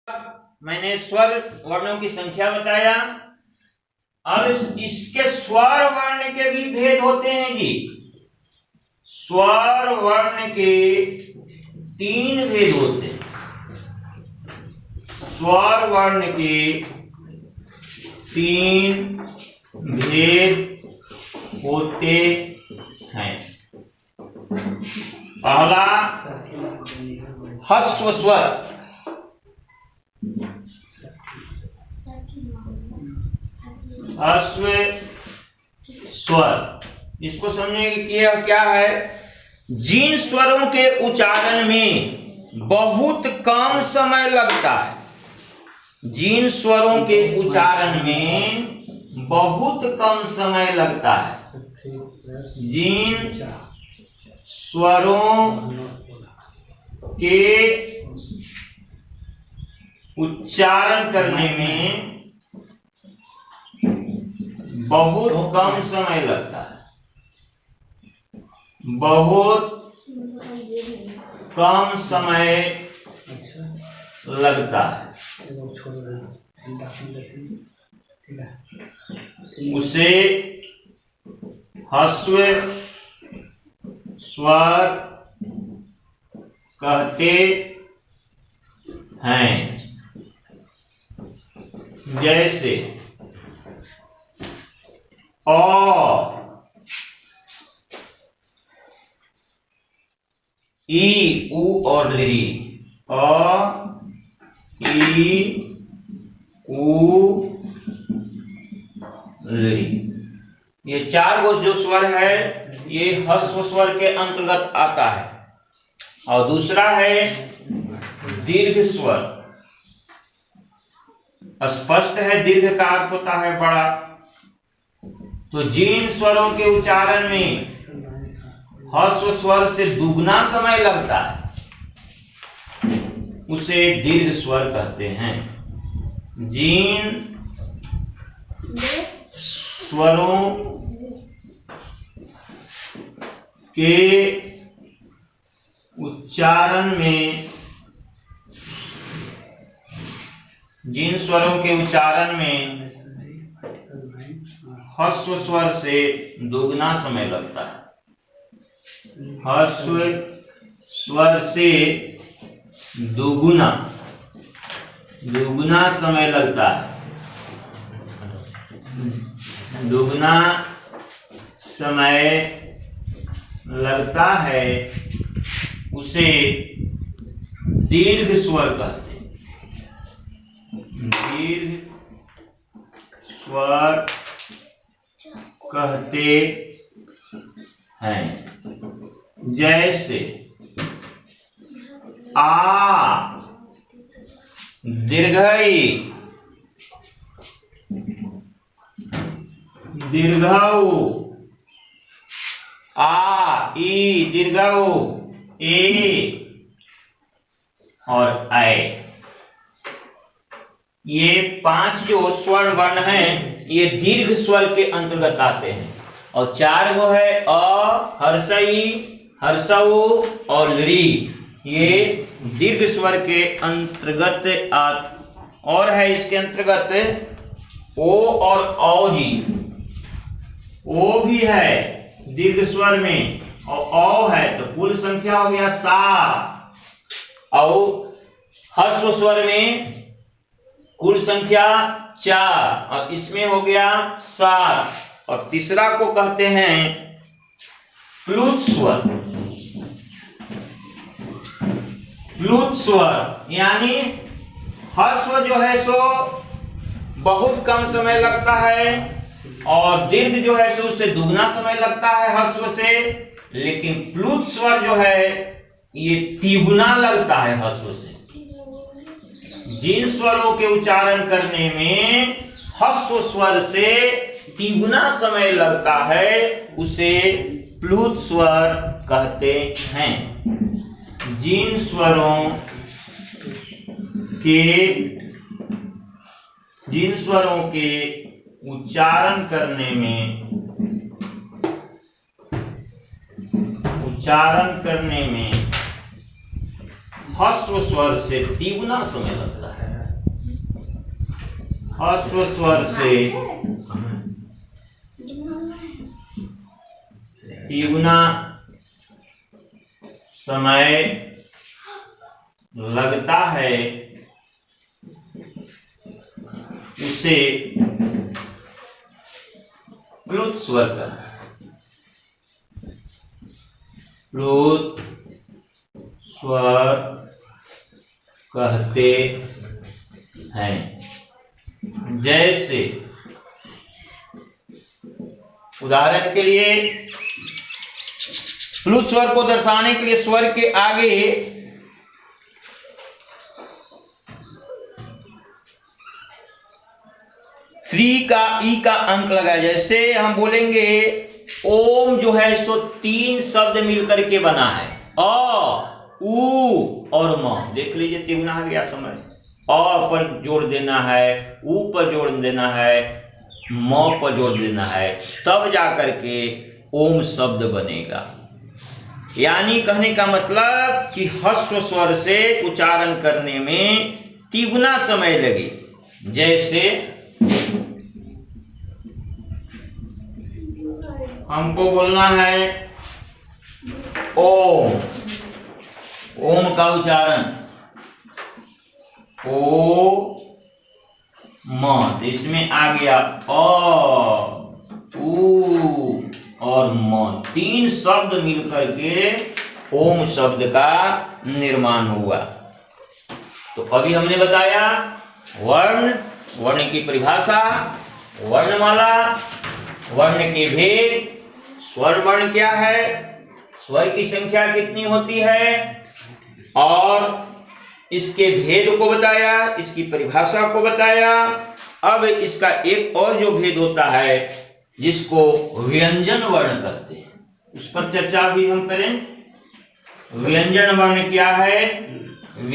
मैंने स्वर वर्णों की संख्या बताया। अब इसके स्वर वर्ण के भी भेद होते हैं जी। स्वर वर्ण के 3 भेद होते हैं। स्वर वर्ण के 3 भेद होते हैं। पहला ह्रस्व स्वर। ह्रस्व स्वर, इसको समझने की यह क्या है? जिन स्वरों के उच्चारण में बहुत कम समय लगता है, जिन स्वरों के उच्चारण में बहुत कम समय लगता है, जिन स्वरों के उच्चारण करने में बहुत कम समय लगता है, बहुत कम समय लगता है, उसे ह्रस्व स्वर कहते हैं। जैसे अ, ई, उ और ली। अ, ई, उ, ली, ये 4 गो जो स्वर है ये ह्रस्व स्वर के अंतर्गत आता है। और दूसरा है दीर्घ स्वर। स्पष्ट है, दीर्घ का अर्थ होता है बड़ा। तो जिन स्वरों के उच्चारण में ह्रस्व स्वर से दुगना समय लगता है उसे दीर्घ स्वर कहते हैं। जिन स्वरों के उच्चारण में ह्रस्व स्वर से दुगना समय लगता है, ह्रस्व स्वर से दुगुना समय लगता है, दुगना समय लगता है, उसे दीर्घ स्वर कहते हैं। दीर्घ स्वर कहते हैं। जैसे आ, दीर्घई, दीर्घऊ, आ, ई, दीर्घऊ, ए और ऐ। ये 5 जो स्वर वर्ण हैं ये दीर्घ स्वर के अंतर्गत आते हैं। और 4 गो है अ, हर्षई, हर्षऊ और ली, ये दीर्घ स्वर के अंतर्गत और है इसके अंतर्गत ओ और औ जी। ओ भी है दीर्घ स्वर में और औ है, तो कुल संख्या हो गया 7। और ह्रस्व स्वर में कुल संख्या 4 और इसमें हो गया 7। और तीसरा को कहते हैं प्लुत स्वर। प्लुत स्वर यानी ह्रस्व जो है सो बहुत कम समय लगता है और दीर्घ जो है सो उससे दुगना समय लगता है ह्रस्व से, लेकिन प्लुत स्वर जो है ये तिगुना लगता है ह्रस्व से। जिन स्वरों के उच्चारण करने में ह्रस्व स्वर से तिगुना समय लगता है उसे प्लुत स्वर कहते हैं। जिन स्वरों के उच्चारण करने में ह्रस्व स्वर से तिगुना समय लगता है ह्रस्व स्वर से तिगुना समय लगता है उसे प्लुत स्वर प्लुत स्वर कहते हैं। जैसे उदाहरण के लिए प्लुत स्वर को दर्शाने के लिए स्वर के आगे श्री का ई का अंक लगाया। जैसे हम बोलेंगे ओम जो है सो 3 शब्द मिलकर के बना है, अ, उ और म। देख लीजिए तिगुना आ गया समय। अ पर जोड़ देना है, उ पर जोड़ देना है, म पर जोड़ देना है, तब जाकर के ओम शब्द बनेगा। यानी कहने का मतलब कि ह्रस्व स्वर से उच्चारण करने में तिगुना समय लगे। जैसे हमको बोलना है ओम, ओम का उच्चारण ओ म, तो इसमें आ गया अ, उ और म, 3 शब्द मिलकर के ओम शब्द का निर्माण हुआ। तो अभी हमने बताया वर्ण, वर्ण की परिभाषा, वर्णमाला, वर्ण के भेद, स्वर वर्ण क्या है, स्वर की संख्या कितनी होती है, और इसके भेद को बताया, इसकी परिभाषा को बताया। अब इसका एक और जो भेद होता है जिसको व्यंजन वर्ण कहते हैं, उस पर चर्चा भी हम करें। व्यंजन वर्ण क्या है